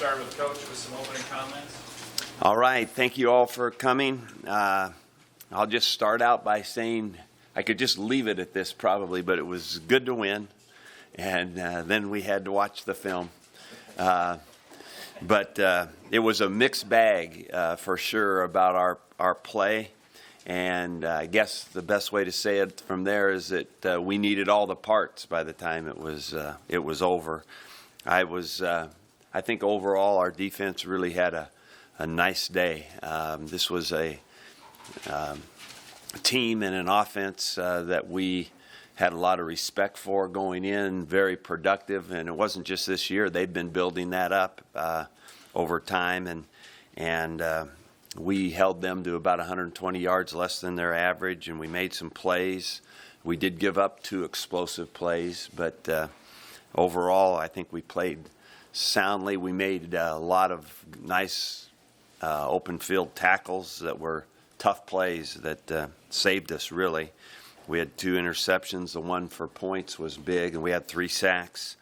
start with Coach with some opening comments. All right, thank you all for coming. I'll just start out by saying I could just leave it at this probably, but it was good to win, and then we had to watch the film. But it was a mixed bag for sure about our play, and I guess the best way to say it from there is that we needed all the parts by the time it was over. I think overall our defense really had a nice day. This was a team and an offense that we had a lot of respect for going in, very productive, and it wasn't just this year. They've been building that up over time, and we held them to about 120 yards less than their average, and we made some plays. We did give up 2 explosive plays, but overall I think we played soundly. We made a lot of nice open field tackles that were tough plays that saved us, really. We had 2 interceptions. The one for points was big, and we had 3 sacks.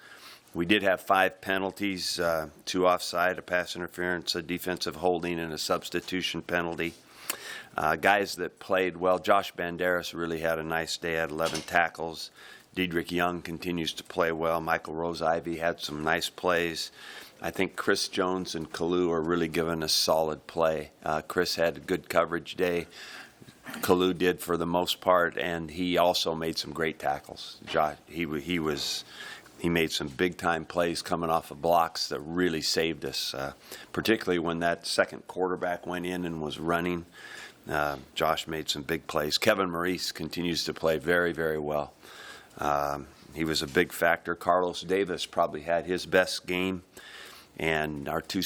We did have 5 penalties, 2 offside, a pass interference, a defensive holding, and a substitution penalty. Guys that played well, Josh Banderas really had a nice day, had 11 tackles. Dedrick Young continues to play well. Michael Rose-Ivy had some nice plays. I think Chris Jones and Kalu are really giving us solid play. Chris had a good coverage day. Kalu did for the most part, and he also made some great tackles. He made some big-time plays coming off of blocks that really saved us, particularly when that second quarterback went in and was running. Josh made some big plays. Kevin Maurice continues to play very, very well. He was a big factor. Carlos Davis probably had his best game. And our 2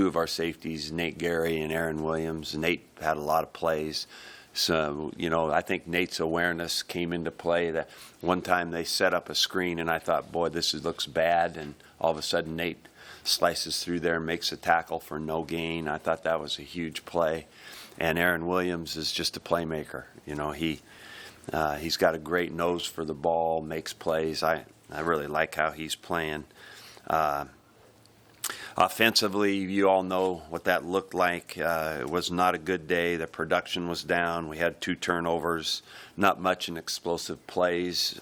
of our safeties, Nate Gary and Aaron Williams. Nate had a lot of plays. So, I think Nate's awareness came into play. That one time they set up a screen, and I thought, boy, looks bad. And all of a sudden, Nate slices through there and makes a tackle for no gain. I thought that was a huge play. And Aaron Williams is just a playmaker. He's got a great nose for the ball, makes plays. I really like how he's playing. Offensively, you all know what that looked like. It was not a good day. The production was down. We had 2 turnovers, not much in explosive plays.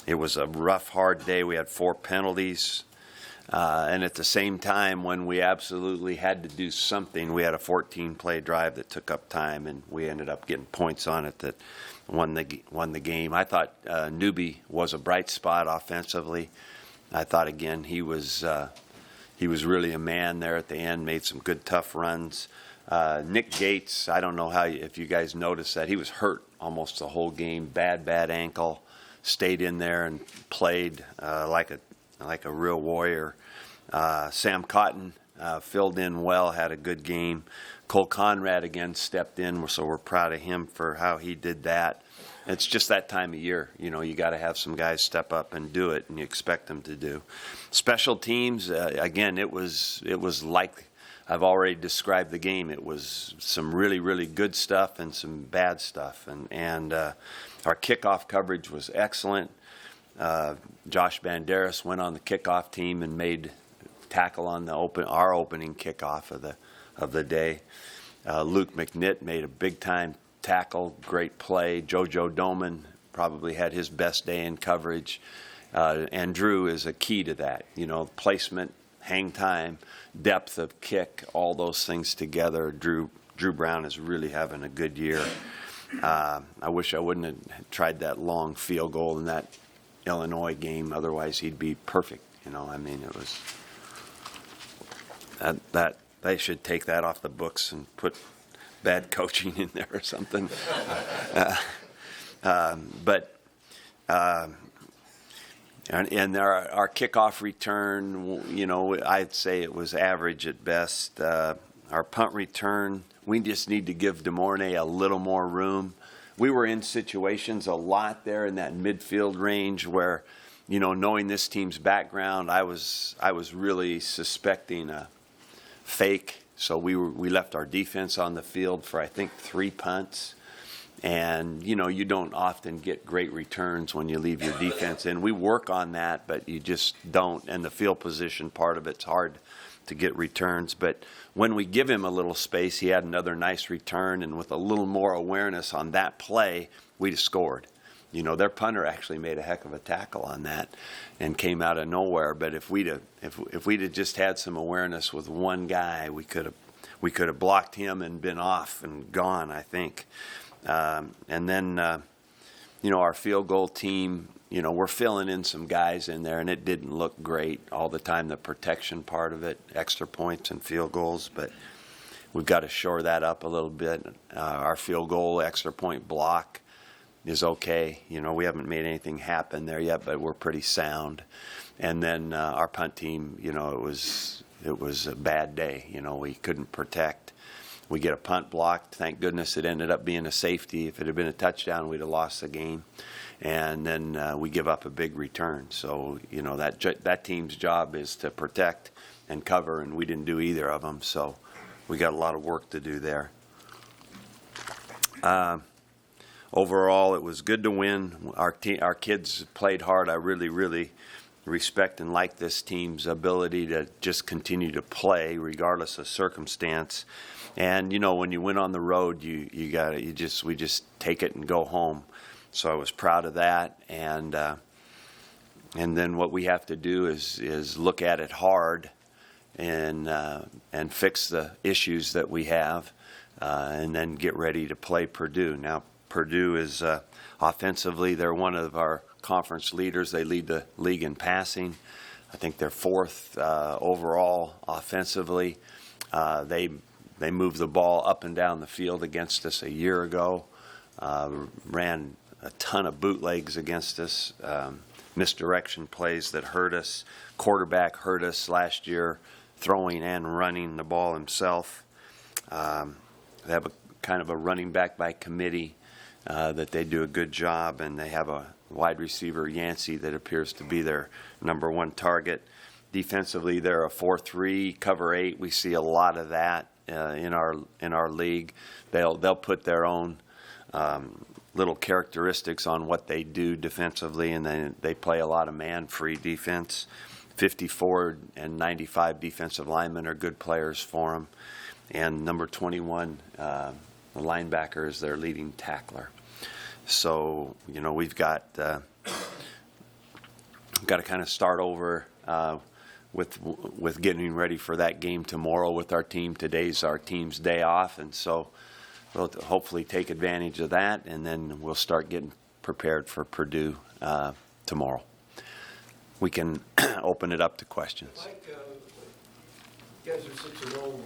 It was a rough, hard day. We had 4 penalties. And at the same time, when we absolutely had to do something, we had a 14-play drive that took up time, and we ended up getting points on it that won the game. I thought Newby was a bright spot offensively. I thought, again, he was really a man there at the end, made some good, tough runs. Nick Gates, I don't know if you guys noticed that. He was hurt almost the whole game, bad ankle, stayed in there and played like a real warrior. Sam Cotton filled in well, had a good game. Cole Conrad again stepped in, so we're proud of him for how he did that. It's just that time of year. You got to have some guys step up and do it, and you expect them to do. Special teams, again, it was like I've already described the game. It was some really, really good stuff and some bad stuff. And our kickoff coverage was excellent. Josh Banderas went on the kickoff team and made tackle on our opening kickoff of the day. Luke McNitt made a big-time tackle, great play. JoJo Doman probably had his best day in coverage. And Drew is a key to that. Placement, hang time, depth of kick, all those things together. Drew Brown is really having a good year. I wish I wouldn't have tried that long field goal in that Illinois game. Otherwise, he'd be perfect. It was that they should take that off the books and put bad coaching in there or something. And our kickoff return, I'd say it was average at best. Our punt return, we just need to give DeMornay a little more room. We were in situations a lot there in that midfield range where, knowing this team's background, I was really suspecting a fake. So we left our defense on the field for, I think, 3 punts. And, you don't often get great returns when you leave your defense in. We work on that, but you just don't. And the field position part of it's hard to get returns. But when we give him a little space, he had another nice return. And with a little more awareness on that play, we'd have scored. Their punter actually made a heck of a tackle on that and came out of nowhere. But if we'd have just had some awareness with one guy, we could have blocked him and been off and gone, I think. And then, our field goal team, we're filling in some guys in there, and it didn't look great all the time, the protection part of it, extra points and field goals, but we've got to shore that up a little bit. Our field goal extra point block is okay. We haven't made anything happen there yet, but we're pretty sound. And then our punt team, it was a bad day. We couldn't protect. We get a punt blocked. Thank goodness it ended up being a safety. If it had been a touchdown, we'd have lost the game. And then we give up a big return. So, that team's job is to protect and cover, and we didn't do either of them. So we got a lot of work to do there. Overall, it was good to win. Our kids played hard. I really, really respect and like this team's ability to just continue to play regardless of circumstance. And when you went on the road, we just take it and go home. So I was proud of that. And then what we have to do is look at it hard and fix the issues that we have, and then get ready to play Purdue. Now Purdue is offensively, they're one of our conference leaders. They lead the league in passing. I think they're fourth overall offensively. They moved the ball up and down the field against us a year ago. Ran a ton of bootlegs against us. Misdirection plays that hurt us. Quarterback hurt us last year, throwing and running the ball himself. They have a kind of a running back by committee that they do a good job, and they have a wide receiver, Yancey, that appears to be their number one target. Defensively, they're a 4-3, cover 8. We see a lot of that in our league. They'll put their own little characteristics on what they do defensively, and then they play a lot of man-free defense. 54 and 95 defensive linemen are good players for them, and number 21, the linebacker, is their leading tackler. So we've got to kind of start over with getting ready for that game tomorrow with our team. Today's our team's day off, and so we'll hopefully take advantage of that, and then we'll start getting prepared for Purdue tomorrow. We can open it up to questions. Mike, you guys are 6-0.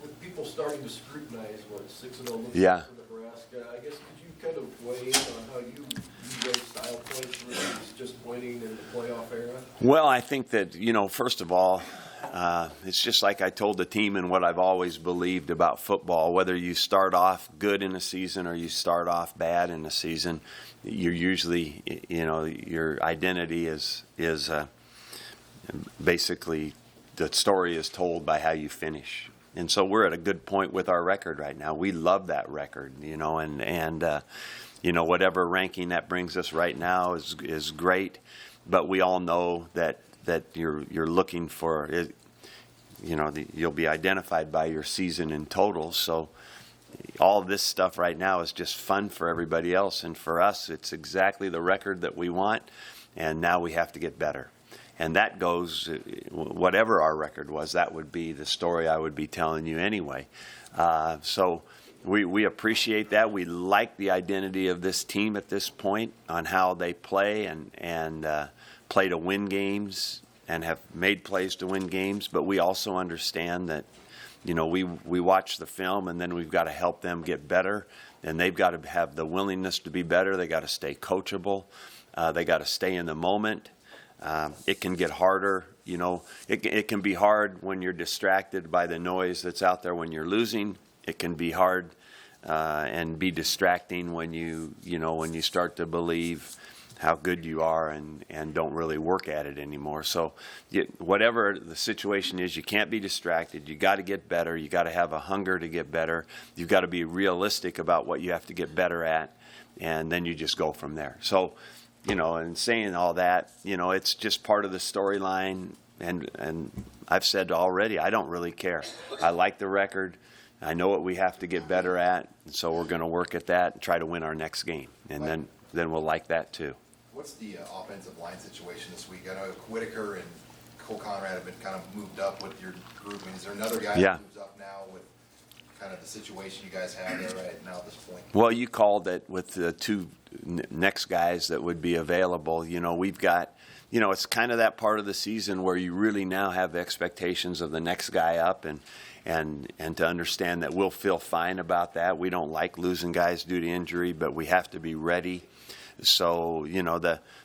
With people starting to scrutinize what 6-0 looks like for Nebraska, I guess could you kind of weigh in on how you rate style points versus just winning in the playoff era? Well, I think that, first of all, it's just like I told the team and what I've always believed about football. Whether you start off good in a season or you start off bad in a season, you're usually, your identity is basically the story is told by how you finish. And so we're at a good point with our record right now. We love that record, and whatever ranking that brings us right now is great. But we all know that you're looking for it. You'll be identified by your season in total. So all of this stuff right now is just fun for everybody else, and for us, it's exactly the record that we want. And now we have to get better. And that goes, whatever our record was, that would be the story I would be telling you anyway. So we appreciate that. We like the identity of this team at this point on how they play and play to win games and have made plays to win games. But we also understand that, we watch the film, and then we've got to help them get better. And they've got to have the willingness to be better. They got to stay coachable. They got to stay in the moment. It can get harder, it can be hard when you're distracted by the noise that's out there when you're losing. It can be hard and be distracting when you start to believe how good you are and don't really work at it anymore. So whatever the situation is, you can't be distracted. You got to get better. You got to have a hunger to get better. You've got to be realistic about what you have to get better at, and then you just go from there. So, and saying all that, it's just part of the storyline, and I've said already, I don't really care. I like the record. I know what we have to get better at, and so we're going to work at that and try to win our next game, and then we'll like that too. What's the offensive line situation this week? I know Whitaker and Cole Conrad have been kind of moved up with your group. I mean, is there another guy that moves up now with kind of the situation you guys have there right now at this point? Well, you called it with the two next guys that would be available. We've got, it's kind of that part of the season where you really now have expectations of the next guy up, and to understand that we'll feel fine about that. We don't like losing guys due to injury, but we have to be ready. So,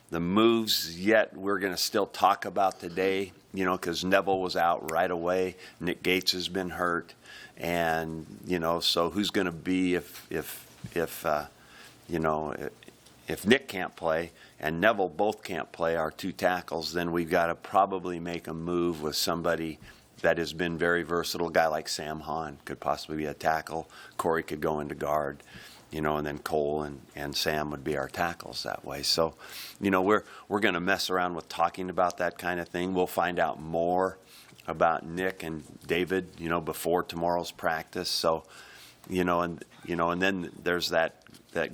the moves yet we're going to still talk about today, because Neville was out right away. Nick Gates has been hurt. And, so who's going to be if Nick can't play and Neville both can't play, our two tackles, then we've got to probably make a move with somebody that has been very versatile. A guy like Sam Hahn could possibly be a tackle. Corey could go into guard. And then Cole and Sam would be our tackles that way. So, we're going to mess around with talking about that kind of thing. We'll find out more about Nick and David, before tomorrow's practice. So, and then there's that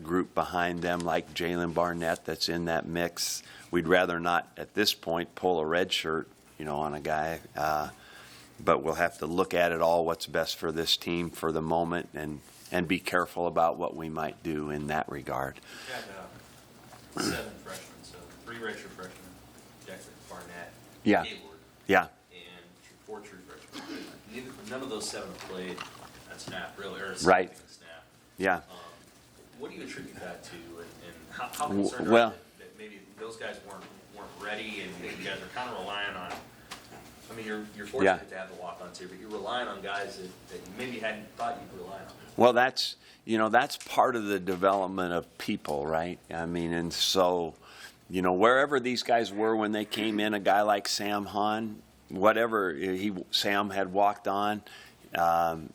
group behind them like Jalen Barnett that's in that mix. We'd rather not at this point pull a red shirt, on a guy. But we'll have to look at it all, what's best for this team for the moment, and be careful about what we might do in that regard. You had 7 freshmen, so 3 redshirt freshmen, Decker, Barnett, Yeah. Hayward, Yeah. and 4 true freshmen. None of those 7 have played a snap, really, or a Right. significant snap. Yeah. What do you attribute that to, and how concerned Well- are you that maybe those guys weren't ready, and you guys are kind of relying on? I mean, you're fortunate to have the walk-ons here, but you're relying on guys that you maybe hadn't thought you could rely on. Well, that's part of the development of people, right? I mean, and so, wherever these guys were when they came in, a guy like Sam Hahn, whatever Sam had walked on, when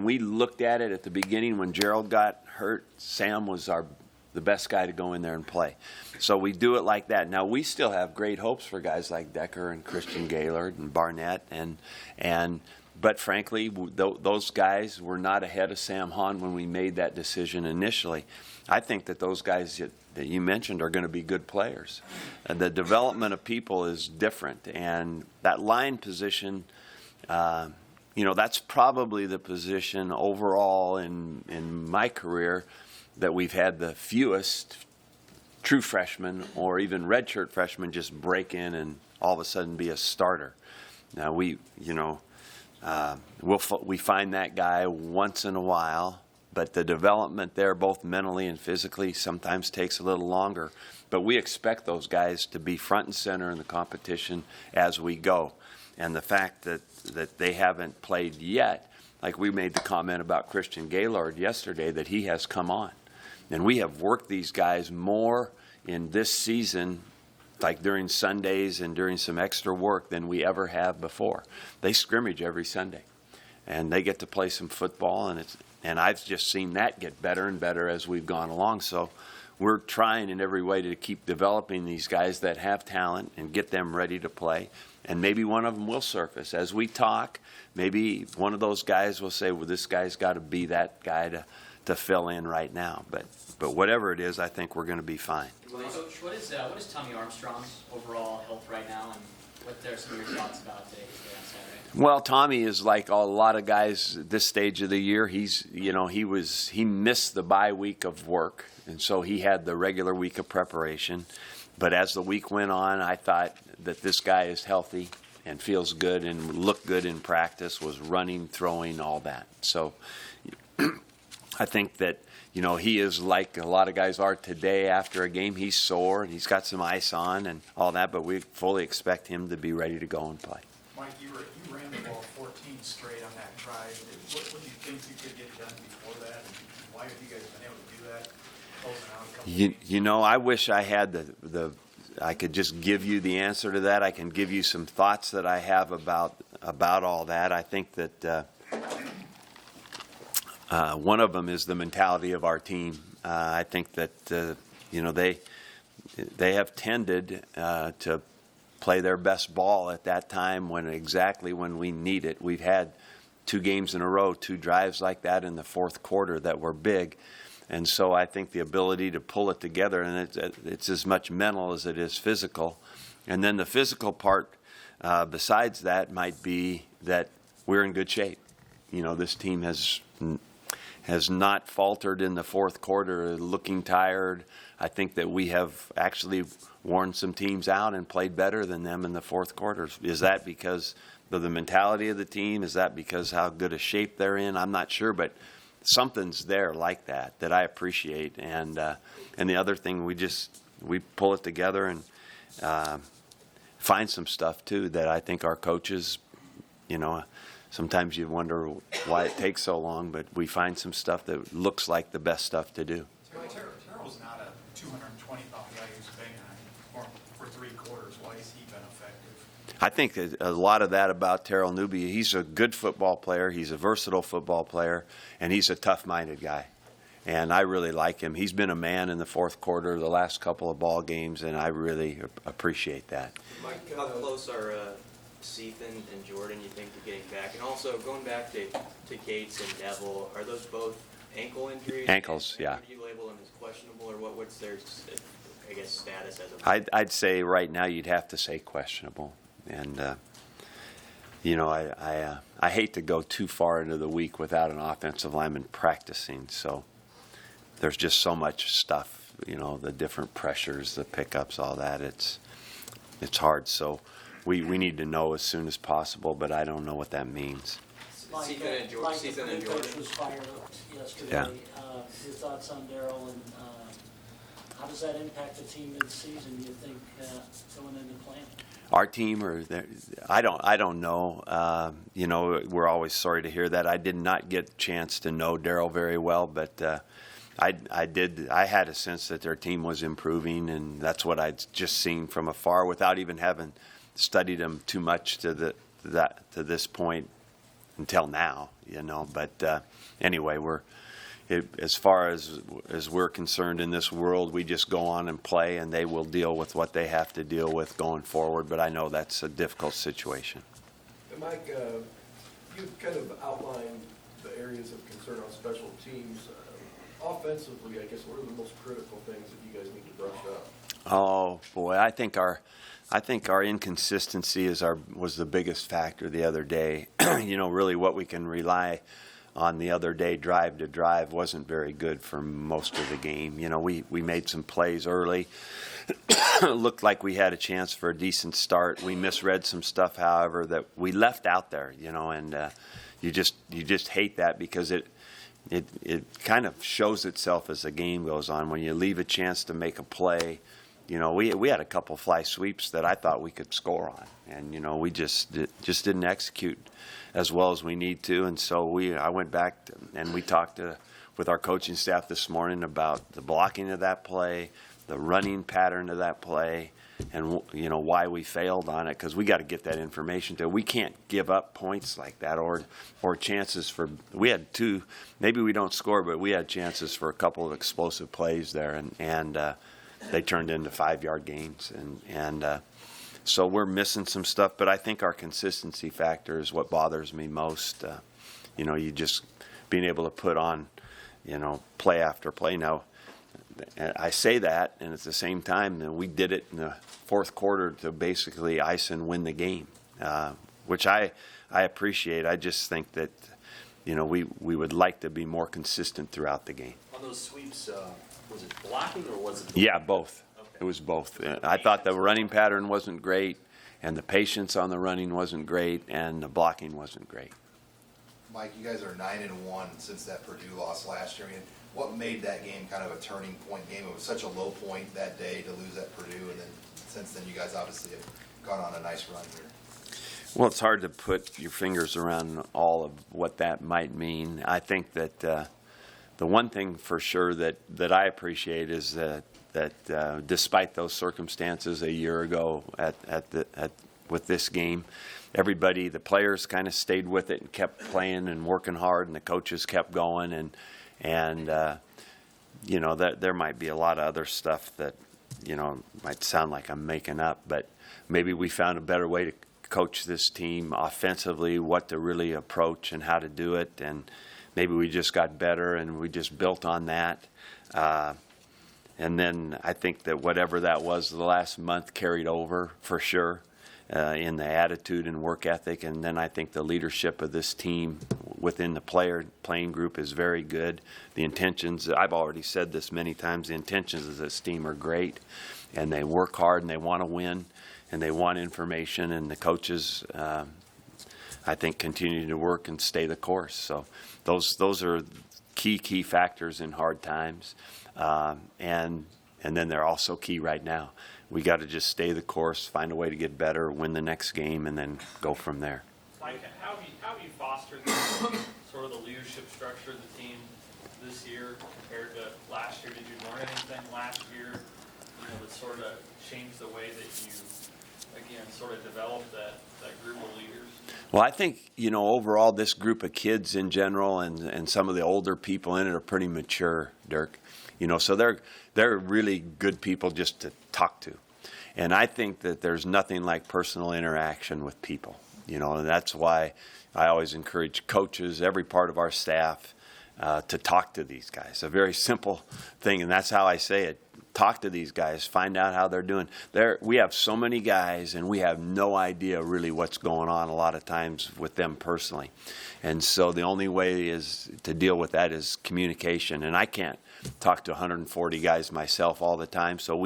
we looked at it at the beginning, when Gerald got hurt, Sam was the best guy to go in there and play. So we do it like that. Now, we still have great hopes for guys like Decker and Christian Gaylord and Barnett, but frankly, those guys were not ahead of Sam Hahn when we made that decision initially. I think that those guys that you mentioned are going to be good players. And the development of people is different, and that line position, that's probably the position overall in my career that we've had the fewest true freshmen or even redshirt freshmen just break in and all of a sudden be a starter. Now we find that guy once in a while, but the development there, both mentally and physically, sometimes takes a little longer. But we expect those guys to be front and center in the competition as we go. And the fact that they haven't played yet, like we made the comment about Christian Gaylord yesterday, that he has come on. And we have worked these guys more in this season, like during Sundays and during some extra work, than we ever have before. They scrimmage every Sunday, and they get to play some football, and I've just seen that get better and better as we've gone along. So we're trying in every way to keep developing these guys that have talent and get them ready to play. And maybe one of them will surface. As we talk, maybe one of those guys will say, well, this guy's got to be that guy to fill in right now. But whatever it is, I think we're going to be fine. Coach, what is Tommy Armstrong's overall health right now, and what are some of your thoughts about today's game on Saturday? Well, Tommy is like a lot of guys at this stage of the year. He missed the bye week of work, and so he had the regular week of preparation. But as the week went on, I thought that this guy is healthy and feels good and looked good in practice, was running, throwing, all that. So I think that, he is like a lot of guys are today after a game. He's sore and he's got some ice on and all that, but we fully expect him to be ready to go and play. Mike, you ran the ball 14 straight on that drive. What do you think you could get done before that? And why have you guys been able to do that? closing out a couple of games. You know, I wish I had I could just give you the answer to that. I can give you some thoughts that I have about all that. I think that one of them is the mentality of our team. I think that you know, they have tended to play their best ball at that time exactly when we need it. We've had 2 games in a row, 2 drives like that in the fourth quarter that were big. And so I think the ability to pull it together, and it's as much mental as it is physical. And then the physical part, besides that, might be that we're in good shape. You know, this team has not faltered in the fourth quarter, looking tired. I think that we have actually worn some teams out and played better than them in the fourth quarter. Is that because of the mentality of the team? Is that because how good a shape they're in? I'm not sure, but something's there like that I appreciate. And the other thing, we pull it together and find some stuff too that I think our coaches, you know, sometimes you wonder why it takes so long, but we find some stuff that looks like the best stuff to do. Terrell's not a 220-pound guy who's been for 3 quarters. Why has he been effective? I think that a lot of that about Terrell Newby, he's a good football player, he's a versatile football player, and he's a tough-minded guy. And I really like him. He's been a man in the fourth quarter, the last couple of ball games, and I really appreciate that. Mike, how close are Seethan and Jordan, you think, to getting back? And also, going back to Cates and Neville, are those both ankle injuries? Ankles, yeah. Do you label them as questionable, or what's their, I guess, status as of? I'd say right now you'd have to say questionable. And, you know, I hate to go too far into the week without an offensive lineman practicing. So there's just so much stuff, you know, the different pressures, the pickups, all that. It's hard. So we need to know as soon as possible, but I don't know what that means. Seethan and Jordan. Mike, the coach was fired yesterday. Yeah. Your thoughts on Darryl, and how does that impact the team mid-season, you think, going into plan? Our team, I don't know. You know, we're always sorry to hear that. I did not get a chance to know Darryl very well, but I had a sense that their team was improving, and that's what I'd just seen from afar without even having studied them too much to this point until now, you know. But anyway, as far as we're concerned in this world, we just go on and play, and they will deal with what they have to deal with going forward. But I know that's a difficult situation. And Mike, you kind of outlined the areas of concern on special teams. Offensively, I guess, what are the most critical things that you guys need to brush up? Oh boy, I think our inconsistency was the biggest factor the other day. You know, really what we can rely on the other day, drive to drive, wasn't very good for most of the game. You know, we made some plays early. Looked like we had a chance for a decent start. We misread some stuff, however, that we left out there. You know, and you just hate that because it kind of shows itself as the game goes on. When you leave a chance to make a play, you know, we had a couple fly sweeps that I thought we could score on, and you know, we just didn't execute as well as we need to. And so I went back and we talked with our coaching staff this morning about the blocking of that play, the running pattern of that play, and you know why we failed on it, because we got to get that information to. We can't give up points like that or chances for. We had 2, maybe we don't score, but we had chances for a couple of explosive plays there, and they turned into 5-yard gains, and so we're missing some stuff. But I think our consistency factor is what bothers me most. You know, you just being able to put on, you know, play after play. Now, I say that, and at the same time, we did it in the fourth quarter to basically ice and win the game, which I appreciate. I just think that, you know, we would like to be more consistent throughout the game. On those sweeps, was it blocking or was it? Yeah, both. Okay. It was both. I thought the running pattern wasn't great, and the patience on the running wasn't great, and the blocking wasn't great. Mike, you guys are 9-1 since that Purdue loss last year. I mean, what made that game kind of a turning point game? It was such a low point that day to lose at Purdue, and then since then you guys obviously have gone on a nice run here. Well, it's hard to put your fingers around all of what that might mean. I think that the one thing for sure that I appreciate is that despite those circumstances a year ago with this game, everybody, the players kind of stayed with it and kept playing and working hard, and the coaches kept going, and you know, that there might be a lot of other stuff that, you know, might sound like I'm making up, but maybe we found a better way to coach this team offensively, what to really approach and how to do it, and maybe we just got better and we just built on that. And then I think that whatever that was the last month carried over for sure in the attitude and work ethic. And then I think the leadership of this team within the playing group is very good. The intentions, I've already said this many times, the intentions of this team are great. And they work hard and they want to win and they want information. And the coaches, I think, continue to work and stay the course. So those are key factors in hard times. And then they're also key right now. We got to just stay the course, find a way to get better, win the next game, and then go from there. Mike, how have you fostered sort of the leadership structure of the team this year compared to last year? Did you learn anything last year, you know, that sort of changed the way that you, again, sort of developed that group of leaders? Well, I think, you know, overall this group of kids in general and some of the older people in it are pretty mature, Dirk. You know, so they're really good people just to talk to. And I think that there's nothing like personal interaction with people, you know, and that's why I always encourage coaches, every part of our staff, to talk to these guys. A very simple thing, and that's how I say it. Talk to these guys, find out how they're doing. We have so many guys, and we have no idea really what's going on a lot of times with them personally. And so the only way is to deal with that is communication. And I can't talk to 140 guys myself all the time, so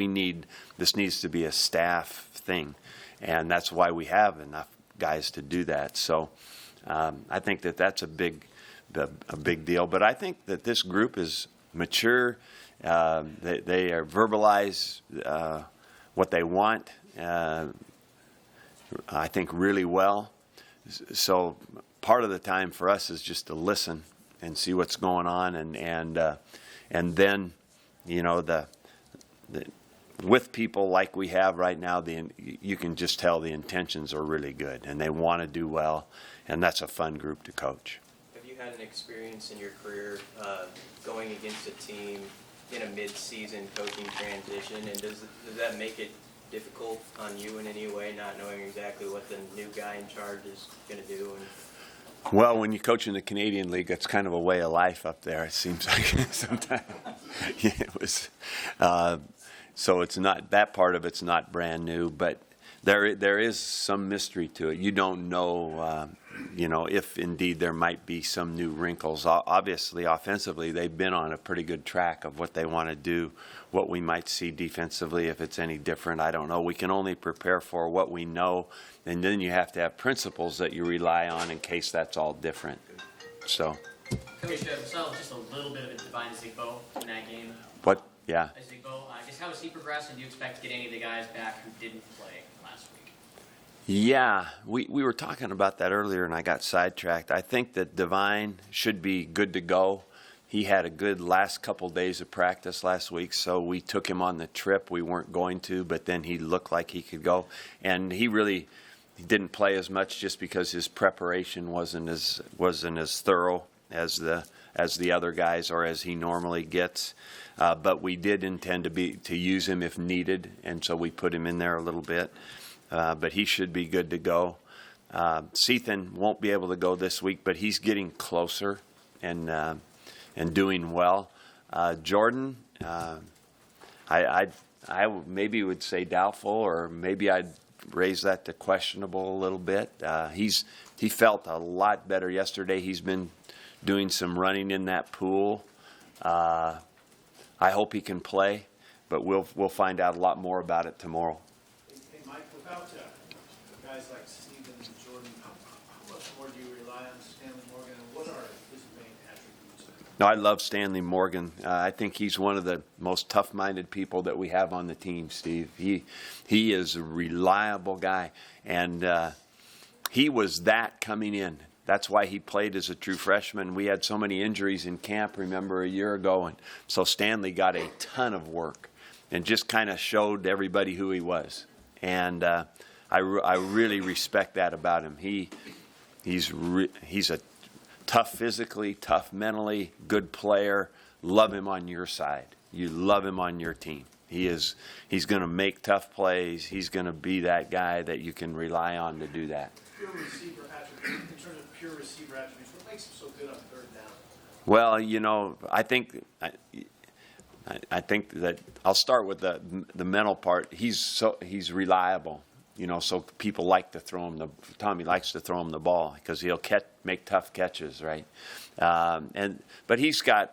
this needs to be a staff thing. And that's why we have enough guys to do that. So I think that's a big deal. But I think that this group is mature. They are verbalize what they want, I think, really well. So part of the time for us is just to listen and see what's going on, and then, you know, with people like we have right now, you can just tell the intentions are really good and they want to do well, and that's a fun group to coach. Have you had an experience in your career going against a team in a mid-season coaching transition, and does that make it difficult on you in any way, not knowing exactly what the new guy in charge is going to do? Well, when you coach in the Canadian League, it's kind of a way of life up there, it seems like sometimes. Yeah, it was, so it's not, that part of it's not brand new, but there is some mystery to it. You don't know, you know, if indeed there might be some new wrinkles. Obviously, offensively, they've been on a pretty good track of what they want to do. What we might see defensively, if it's any different, I don't know. We can only prepare for what we know, and then you have to have principles that you rely on in case that's all different. So. Coach, saw just a little bit of a Divine Zigbo in that game. What? Yeah. Zigbo, I guess, how has he progressed, and do you expect to get any of the guys back who didn't play last week? Yeah, we were talking about that earlier, and I got sidetracked. I think that Divine should be good to go. He had a good last couple days of practice last week, so we took him on the trip. We weren't going to, but then he looked like he could go. And he didn't play as much just because his preparation wasn't as thorough as the other guys, or as he normally gets. But we did intend to use him if needed, and so we put him in there a little bit. But he should be good to go. Seathan won't be able to go this week, but he's getting closer and doing well. Jordan, I maybe would say doubtful, or maybe I'd raise that to questionable a little bit. He felt a lot better yesterday. He's been doing some running in that pool. I hope he can play, but we'll find out a lot more about it tomorrow. Hey Mike, without guys like Stephen and Jordan, how much more do you rely on Stanley Morgan, and what are his main attributes? No, I love Stanley Morgan. I think he's one of the most tough-minded people that we have on the team, Steve. He is a reliable guy, and he was that coming in. That's why he played as a true freshman. We had so many injuries in camp, remember, a year ago, and so Stanley got a ton of work and just kind of showed everybody who he was. And I really respect that about him. He's a tough physically, tough mentally, good player. Love him on your side. You love him on your team. He's going to make tough plays. He's going to be that guy that you can rely on to do that. Pure receiver attributes, in terms of pure receiver attributes, what makes him so good on third down? Well, you know, I think that I'll start with the mental part. He's reliable. You know, so people like to throw him Tommy likes to throw him the ball because he'll make tough catches, right? But he's a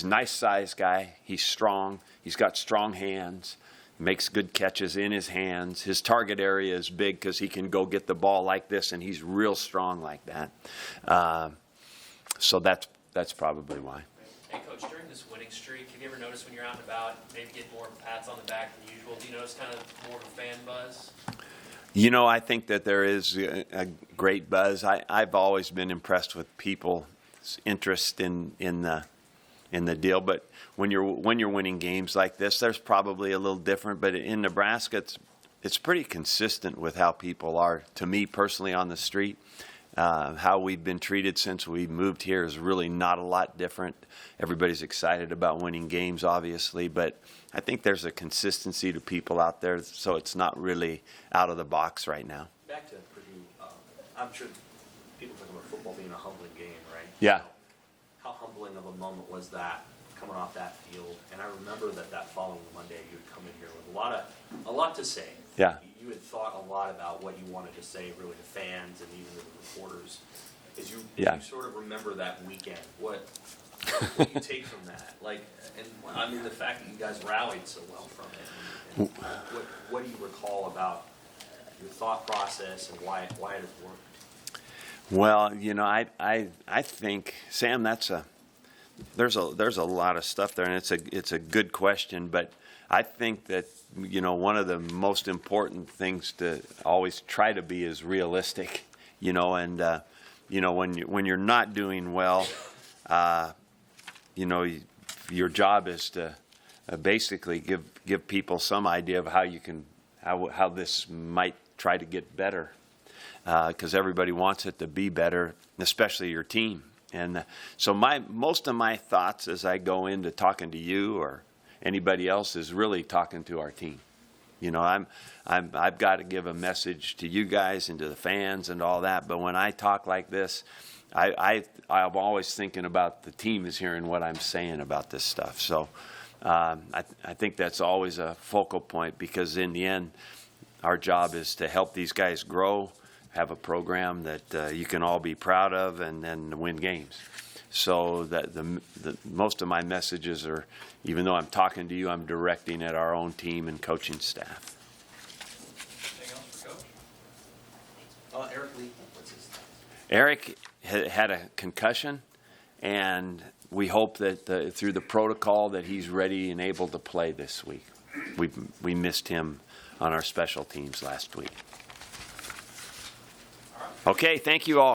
nice sized guy. He's strong. He's got strong hands. He makes good catches in his hands. His target area is big because he can go get the ball like this, and he's real strong like that. So that's probably why. Hey, Coach, during this winning streak, have you ever noticed when you're out and about, maybe get more pats on the back than usual? Do you notice kind of more of a fan buzz? You know, I think that there is a great buzz. I've always been impressed with people's interest in the deal. But when you're winning games like this, there's probably a little different. But in Nebraska, it's pretty consistent with how people are. To me personally, on the street, how we've been treated since we moved here is really not a lot different. Everybody's excited about winning games, obviously, but I think there's a consistency to people out there, so it's not really out of the box right now. Back to Purdue, I'm sure people talk about football being a humbling game, right? Yeah. How humbling of a moment was that coming off that field? And I remember that following Monday you would come in here with a lot to say. Yeah. You had thought a lot about what you wanted to say, really, to fans and even to the reporters. As you sort of remember that weekend, what do you take from that? Like, and I mean, the fact that you guys rallied so well from it. And what do you recall about your thought process and why it has worked? Well, you know, I think, Sam, there's a lot of stuff there, and it's a good question, but I think that, you know, one of the most important things to always try to be is realistic, you know, and you know, when you're not doing well, you know, your job is to basically give people some idea of how this might try to get better, because everybody wants it to be better, especially your team. And so most of my thoughts as I go into talking to you or anybody else is really talking to our team. You know, I've got to give a message to you guys and to the fans and all that. But when I talk like this, I'm always thinking about the team is hearing what I'm saying about this stuff. So I think that's always a focal point, because in the end, our job is to help these guys grow, have a program that you can all be proud of, and then win games. So that the most of my messages are, even though I'm talking to you, I'm directing at our own team and coaching staff. Anything else for Coach? Eric Lee, what's his name? Eric had a concussion, and we hope that through the protocol that he's ready and able to play this week. We missed him on our special teams last week. Okay, thank you all.